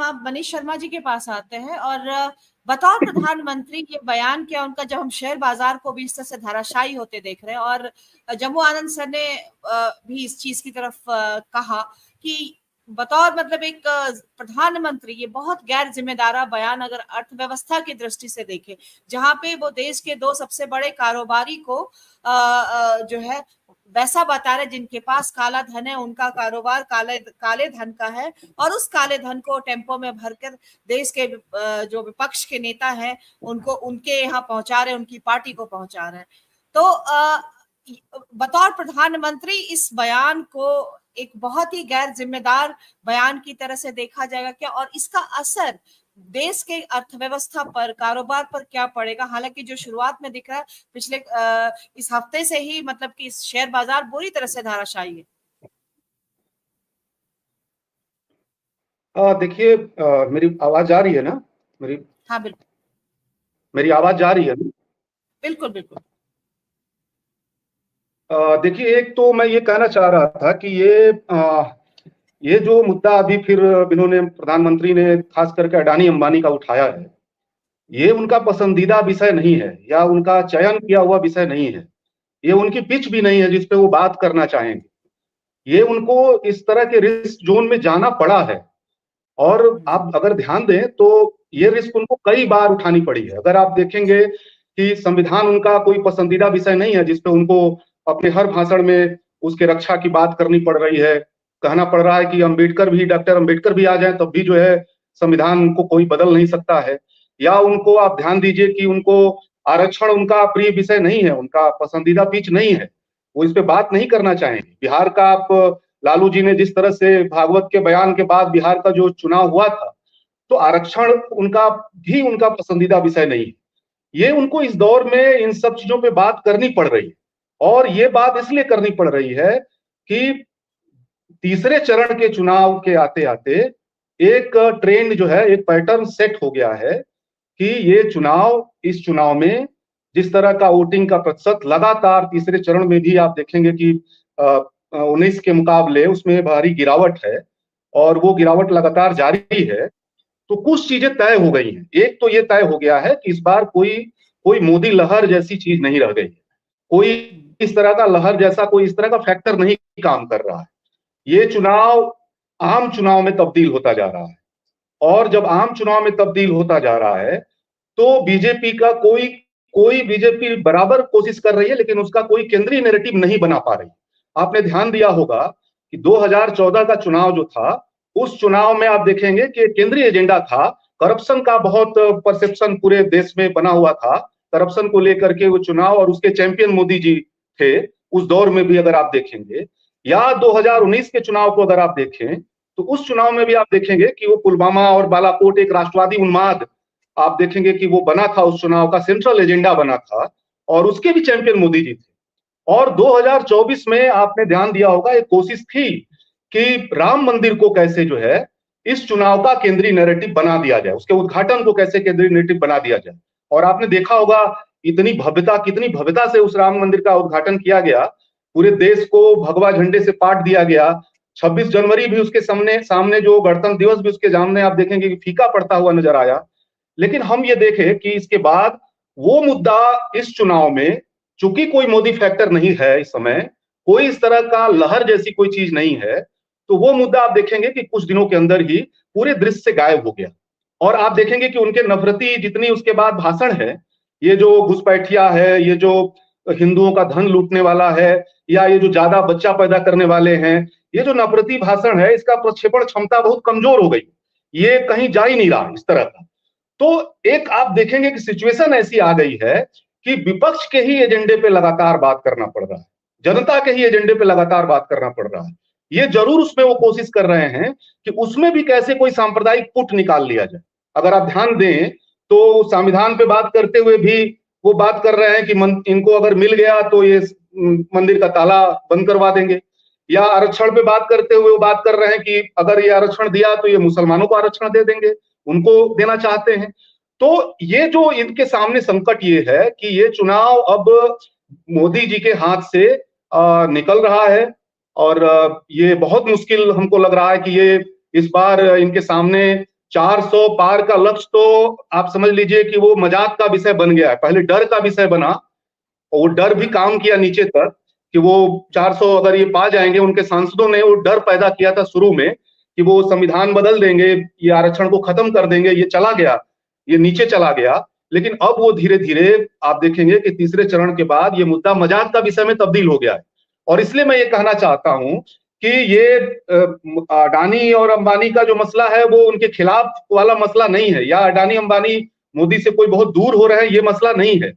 आप मनीष शर्मा जी के पास आते हैं और बतौर प्रधानमंत्री ये बयान किया उनका, जब हम शेयर बाजार को भी इस तरह से धाराशायी होते देख रहे हैं, और जम्मू आनंद सर ने भी इस चीज की तरफ कहा कि बतौर मतलब एक प्रधानमंत्री ये बहुत गैर जिम्मेदारा बयान अगर अर्थव्यवस्था की दृष्टि से देखें, जहां पे वो देश के दो सबसे बड़े कारोबारी को जो है वैसा बता रहे जिनके पास काला धन है, उनका कारोबार काले धन का है, और उस काले धन को टेम्पो में भरकर देश के जो विपक्ष के नेता हैं उनको उनके यहाँ पहुंचा रहे, उनकी पार्टी को पहुंचा रहे हैं। तो बतौर प्रधानमंत्री इस बयान को एक बहुत ही गैर जिम्मेदार बयान की तरह से देखा जाएगा क्या, और इसका असर देश के अर्थव्यवस्था पर, कारोबार पर क्या पड़ेगा? हालांकि जो शुरुआत में दिख रहा है पिछले इस हफ्ते से ही मतलब कि शेयर बाजार बुरी तरह से धाराशायी है। देखिए, मेरी आवाज आ रही है ना? हाँ बिल्कुल, मेरी आवाज जा रही है ना? बिल्कुल बिल्कुल। देखिए, एक तो मैं ये कहना चाह रहा था कि ये जो मुद्दा अभी फिर इन्होंने, प्रधानमंत्री ने खास करके अडानी अंबानी का उठाया है, ये उनका पसंदीदा विषय नहीं है या उनका चयन किया हुआ विषय नहीं है। ये उनकी पिच भी नहीं है जिसपे वो बात करना चाहेंगे। ये उनको इस तरह के रिस्क जोन में जाना पड़ा है, और आप अगर ध्यान दें तो ये रिस्क उनको कई बार उठानी पड़ी है। अगर आप देखेंगे कि संविधान उनका कोई पसंदीदा विषय नहीं है जिसपे उनको अपने हर भाषण में उसके रक्षा की बात करनी पड़ रही है, कहना पड़ रहा है कि डॉक्टर अंबेडकर भी आ जाए तब भी जो है संविधान को कोई बदल नहीं सकता है। या उनको आप ध्यान दीजिए कि उनको आरक्षण उनका प्रिय विषय नहीं है, उनका पसंदीदा पिच नहीं है, वो इस पे बात नहीं करना चाहेंगे। बिहार का आप, लालू जी ने जिस तरह से भागवत के बयान के बाद बिहार का जो चुनाव हुआ था, तो आरक्षण उनका पसंदीदा विषय नहीं है। ये उनको इस दौर में इन सब चीजों पे बात करनी पड़ रही है, और ये बात इसलिए करनी पड़ रही है कि तीसरे चरण के चुनाव के आते आते एक ट्रेंड जो है, एक पैटर्न सेट हो गया है कि इस चुनाव में जिस तरह का वोटिंग का प्रतिशत लगातार तीसरे चरण में भी आप देखेंगे कि 19 के मुकाबले उसमें भारी गिरावट है, और वो गिरावट लगातार जारी है। तो कुछ चीजें तय हो गई हैं। एक तो ये तय हो गया है कि इस बार कोई मोदी लहर जैसी चीज नहीं रह गई, कोई इस तरह का लहर जैसा कोई इस तरह का फैक्टर नहीं काम कर रहा है। ये चुनाव आम चुनाव में तब्दील होता जा रहा है, और जब आम चुनाव में तब्दील होता जा रहा है तो बीजेपी का कोई बीजेपी बराबर कोशिश कर रही है, लेकिन उसका कोई केंद्रीय नैरेटिव नहीं बना पा रही। आपने ध्यान दिया होगा कि 2014 का चुनाव जो था, उस चुनाव में आप देखेंगे कि केंद्रीय एजेंडा था, करप्शन का बहुत परसेप्शन पूरे देश में बना हुआ था, करप्शन को लेकर के वो चुनाव, और उसके चैंपियन मोदी जी थे उस दौर में भी अगर आप देखेंगे। या 2019 के चुनाव को अगर आप देखें तो उस चुनाव में भी आप देखेंगे कि वो पुलवामा और बालाकोट एक राष्ट्रवादी उन्माद, आप देखेंगे कि वो बना था, उस चुनाव का सेंट्रल एजेंडा बना था, और उसके भी चैंपियन मोदी जी थे। और 2024 में आपने ध्यान दिया होगा, एक कोशिश थी कि राम मंदिर को कैसे जो है इस चुनाव का केंद्रीय नैरेटिव बना दिया जाए, उसके उद्घाटन को कैसे केंद्रीय नैरेटिव बना दिया जाए। और आपने देखा होगा कितनी भव्यता से उस राम मंदिर का उद्घाटन किया गया, पूरे देश को भगवा झंडे से पाट दिया गया। 26 जनवरी भी उसके सामने जो गणतंत्र दिवस भी उसके सामने आप देखेंगे कि फीका पड़ता हुआ नजर आया। लेकिन हम ये देखें कि इसके बाद वो मुद्दा इस चुनाव में, चूंकि कोई मोदी फैक्टर नहीं है इस समय, कोई इस तरह का लहर जैसी कोई चीज नहीं है, तो वो मुद्दा आप देखेंगे कि कुछ दिनों के अंदर ही पूरे दृश्य से गायब हो गया। और आप देखेंगे कि उनके नफरती जितनी उसके बाद भाषण है, ये जो घुसपैठिया है, ये जो हिंदुओं का धन लूटने वाला है, या ये जो ज्यादा बच्चा पैदा करने वाले हैं, ये जो नफरती भाषण है, इसका प्रक्षेपण क्षमता बहुत कमजोर हो गई, ये कहीं जा ही नहीं रहा इस तरह का। तो एक आप देखेंगे कि सिचुएशन ऐसी आ गई है कि विपक्ष के ही एजेंडे पे लगातार बात करना पड़ रहा है, जनता के ही एजेंडे पे लगातार बात करना पड़ रहा है। ये जरूर उसमें वो कोशिश कर रहे हैं कि उसमें भी कैसे कोई सांप्रदायिक पुट निकाल लिया जाए। अगर आप ध्यान दें तो संविधान पे बात करते हुए भी वो बात कर रहे हैं कि इनको अगर मिल गया तो ये मंदिर का ताला बंद करवा देंगे। या आरक्षण पे बात करते हुए वो बात कर रहे हैं कि अगर ये आरक्षण दिया तो ये मुसलमानों को आरक्षण दे देंगे, उनको देना चाहते हैं। तो ये जो इनके सामने संकट ये है कि ये चुनाव अब मोदी जी के हाथ से निकल रहा है, और ये बहुत मुश्किल हमको लग रहा है कि ये इस बार इनके सामने 400 पार का लक्ष्य तो आप समझ लीजिए कि वो मजाक का विषय बन गया है। पहले डर का विषय बना और वो डर भी काम किया नीचे तक कि वो 400 अगर ये पा जाएंगे। उनके सांसदों ने वो डर पैदा किया था शुरू में कि वो संविधान बदल देंगे, ये आरक्षण को खत्म कर देंगे। ये चला गया, ये नीचे चला गया। लेकिन अब वो धीरे धीरे आप देखेंगे कि तीसरे चरण के बाद ये मुद्दा मजाक का विषय में तब्दील हो गया है। और इसलिए मैं ये कहना चाहता हूं कि ये अडानी और अंबानी का जो मसला है वो उनके खिलाफ वाला मसला नहीं है, या अडानी अंबानी मोदी से कोई बहुत दूर हो रहे हैं, ये मसला नहीं है।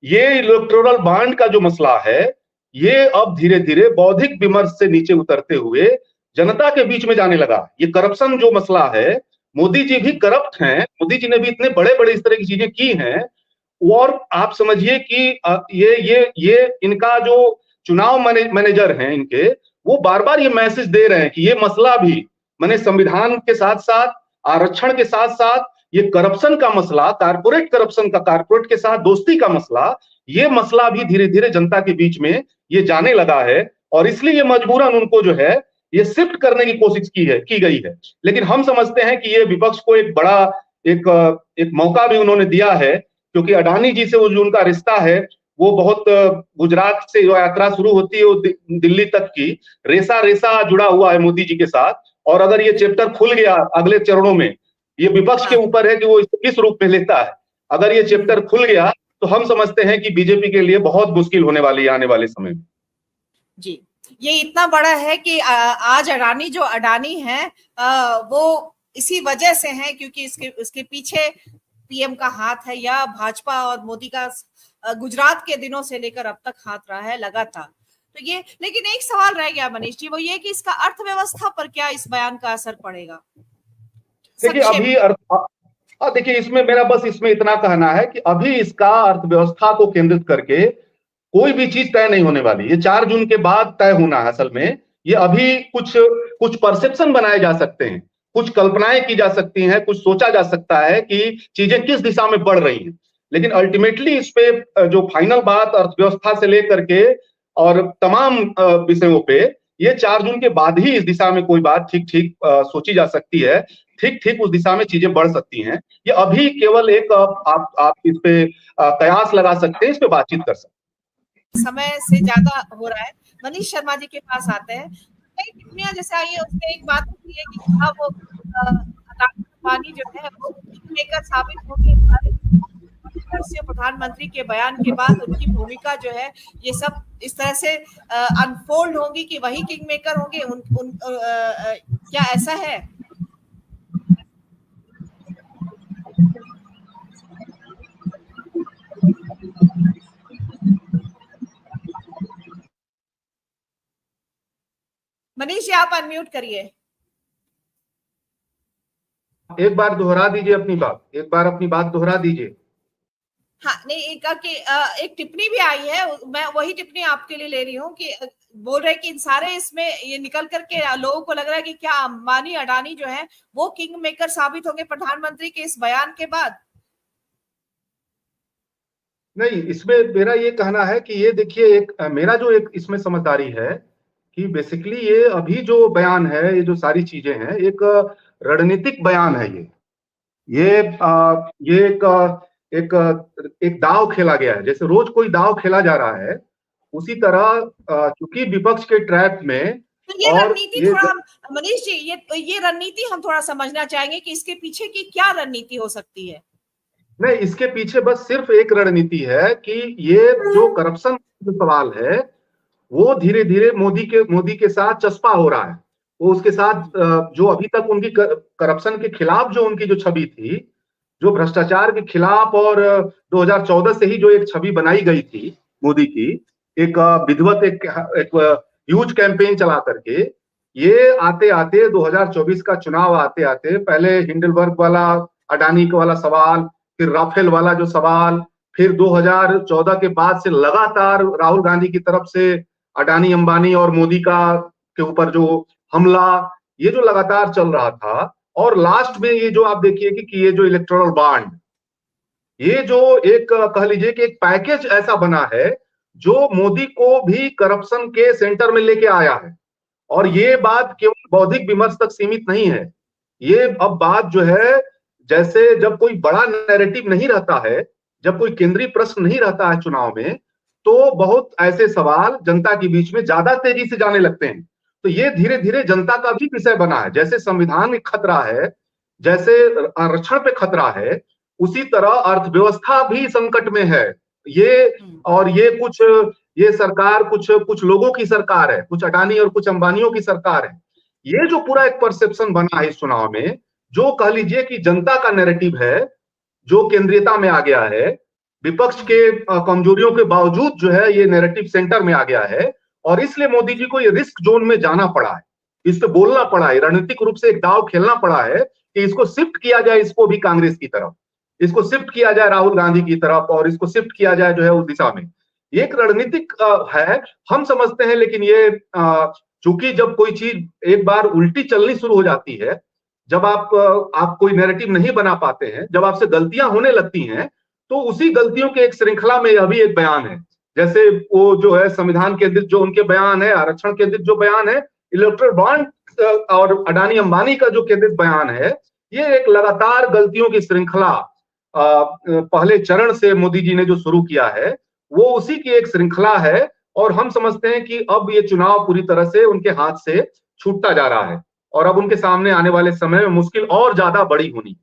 ये इलेक्टोरल बॉन्ड का जो मसला है, ये अब धीरे धीरे बौद्धिक विमर्श से नीचे उतरते हुए जनता के बीच में जाने लगा। ये करप्शन जो मसला है, मोदी जी भी करप्ट हैं, मोदी जी ने भी इतने बड़े बड़े इस तरह की चीजें की हैं। और आप समझिए कि ये इनका जो चुनाव मैनेजर हैं इनके, वो बार बार ये मैसेज दे रहे हैं कि ये मसला भी, माने संविधान के साथ साथ, आरक्षण के साथ साथ, ये करप्शन का मसला, कारपोरेट करप्शन का, कारपोरेट के साथ दोस्ती का मसला, ये मसला भी धीरे धीरे जनता के बीच में ये जाने लगा है। और इसलिए ये मजबूरन उनको जो है ये शिफ्ट करने की कोशिश की गई है। लेकिन हम समझते हैं कि ये विपक्ष को एक बड़ा एक मौका भी उन्होंने दिया है, क्योंकि अडानी जी से वो जो उनका रिश्ता है वो बहुत, गुजरात से जो यात्रा शुरू होती है वो दिल्ली तक की, रेसा रेसा जुड़ा हुआ है मोदी जी के साथ। और अगर ये चैप्टर खुल गया अगले चरणों में, ये विपक्ष के ऊपर है कि वो इसे किस रूप में लेता है। अगर ये चैप्टर खुल गया तो हम समझते हैं कि बीजेपी के लिए बहुत मुश्किल होने वाली है आने वाले समय में। जी, ये इतना बड़ा है कि आज अडानी जो अडानी है वो इसी वजह से है क्योंकि इसके पीछे पीएम का हाथ है, या भाजपा और मोदी का गुजरात के दिनों से लेकर अब तक हाथ रहा है लगातार। तो ये, लेकिन एक सवाल रह गया मनीष जी, वो ये कि इसका अर्थव्यवस्था पर क्या इस बयान का असर पड़ेगा? देखिए अभी देखिए इसमें मेरा बस इसमें इतना कहना है कि अभी इसका अर्थव्यवस्था को केंद्रित करके कोई भी चीज तय नहीं होने वाली। ये 4 जून के बाद तय होना है। असल में ये अभी कुछ परसेप्शन बनाए जा सकते हैं, कुछ कल्पनाएं की जा सकती हैं, कुछ सोचा जा सकता है कि चीजें किस दिशा में बढ़ रही हैं। लेकिन अल्टीमेटली इस पे जो फाइनल बात अर्थव्यवस्था से लेकर के और तमाम विषयों पे, ये 4 जून के बाद ही इस दिशा में कोई बात ठीक ठीक सोची जा सकती है, ठीक ठीक उस दिशा में चीजें बढ़ सकती हैं। ये अभी केवल एक आप इस पे कयास लगा सकते हैं, इस पे बातचीत कर सकते हैं। समय से ज्यादा हो रहा है। मनीष शर्मा जी के पास आते हैं। कई टिप्पणियां जैसे आई है उसमें एक बात होती है कि हाँ वो अडानी अंबानी जो है वो मेकर साबित होंगे। प्रधानमंत्री के बयान के बाद उनकी भूमिका जो है ये सब इस तरह से अनफोल्ड होगी कि वही किंग मेकर होंगे। क्या ऐसा है? मनीष जी आप अनम्यूट करिए। एक बार दोहरा दीजिए अपनी बात, एक बार अपनी बात दोहरा दीजिए। हाँ नहीं, एक टिप्पणी भी आई है, मैं वही टिप्पणी आपके लिए ले रही हूँ कि बोल रहे कि इन सारे इसमें ये निकल करके लोगों को लग रहा है कि क्या अंबानी अडानी जो है वो किंग मेकर साबित होंगे प्रधानमंत्री के इस बयान के बाद? नहीं, इसमें मेरा ये कहना है कि ये देखिए मेरा जो एक इसमें समझदारी है कि बेसिकली ये अभी जो बयान है, ये जो सारी चीजें हैं, एक रणनीतिक बयान है। ये एक दाव खेला गया है, जैसे रोज कोई दाव खेला जा रहा है उसी तरह, चूंकि विपक्ष के ट्रैप में। तो ये रणनीति थोड़ा मनीष जी, ये रणनीति हम थोड़ा समझना चाहेंगे कि इसके पीछे की क्या रणनीति हो सकती है? नहीं, इसके पीछे बस सिर्फ एक रणनीति है कि ये जो करप्शन जो सवाल है वो धीरे धीरे मोदी के साथ चस्पा हो रहा है। वो उसके साथ जो अभी तक उनकी करप्शन के खिलाफ जो उनकी जो छवि थी, जो भ्रष्टाचार के खिलाफ, और 2014 से ही जो एक छवि बनाई गई थी मोदी की, एक विधिवत एक ह्यूज कैंपेन चला करके, ये आते आते 2024 का चुनाव आते आते पहले हिंडलबर्ग वाला अडानी वाला सवाल, फिर राफेल वाला जो सवाल, फिर 2014 के बाद से लगातार राहुल गांधी की तरफ से अडानी अंबानी और मोदी के ऊपर जो हमला, ये जो लगातार चल रहा था। और लास्ट में ये जो आप देखिए कि ये जो इलेक्टोरल बॉन्ड, ये जो एक कह लीजिए कि एक पैकेज ऐसा बना है जो मोदी को भी करप्शन के सेंटर में लेके आया है। और ये बात केवल बौद्धिक विमर्श तक सीमित नहीं है, ये अब बात जो है, जैसे जब कोई बड़ा नैरेटिव नहीं रहता है, जब कोई केंद्रीय प्रश्न नहीं रहता है चुनाव में, तो बहुत ऐसे सवाल जनता के बीच में ज्यादा तेजी से जाने लगते हैं। तो ये धीरे धीरे जनता का भी विषय बना है। जैसे संविधान में खतरा है, जैसे आरक्षण पे खतरा है, उसी तरह अर्थव्यवस्था भी संकट में है। ये और ये सरकार कुछ कुछ लोगों की सरकार है, कुछ अडानी और कुछ अंबानियों की सरकार है। ये जो पूरा एक परसेप्शन बना है इस चुनाव में, जो कह लीजिए कि जनता का नैरेटिव है, जो केंद्रीयता में आ गया है, विपक्ष के कमजोरियों के बावजूद जो है ये नैरेटिव सेंटर में आ गया है, और इसलिए मोदी जी को ये रिस्क जोन में जाना पड़ा है, इस पे बोलना पड़ा है, रणनीतिक रूप से एक दाव खेलना पड़ा है कि इसको शिफ्ट किया जाए, इसको भी कांग्रेस की तरफ, इसको शिफ्ट किया जाए राहुल गांधी की तरफ, और इसको शिफ्ट किया जाए जो है उस दिशा में। ये एक रणनीतिक है, हम समझते हैं। लेकिन ये चूंकि जब कोई चीज एक बार उल्टी चलनी शुरू हो जाती है, जब आप कोई नैरेटिव नहीं बना पाते हैं, जब आपसे गलतियां होने लगती हैं, तो उसी गलतियों के एक श्रृंखला में यह भी एक बयान है। जैसे वो जो है संविधान केंद्रित जो उनके बयान है, आरक्षण केंद्रित जो बयान है, इलेक्ट्रल बॉन्ड और अडानी अंबानी का जो केंद्रित बयान है, ये एक लगातार गलतियों की श्रृंखला पहले चरण से मोदी जी ने जो शुरू किया है, वो उसी की एक श्रृंखला है। और हम समझते हैं कि अब ये चुनाव पूरी तरह से उनके हाथ से छूटता जा रहा है, और अब उनके सामने आने वाले समय में मुश्किल और ज्यादा बड़ी होनी।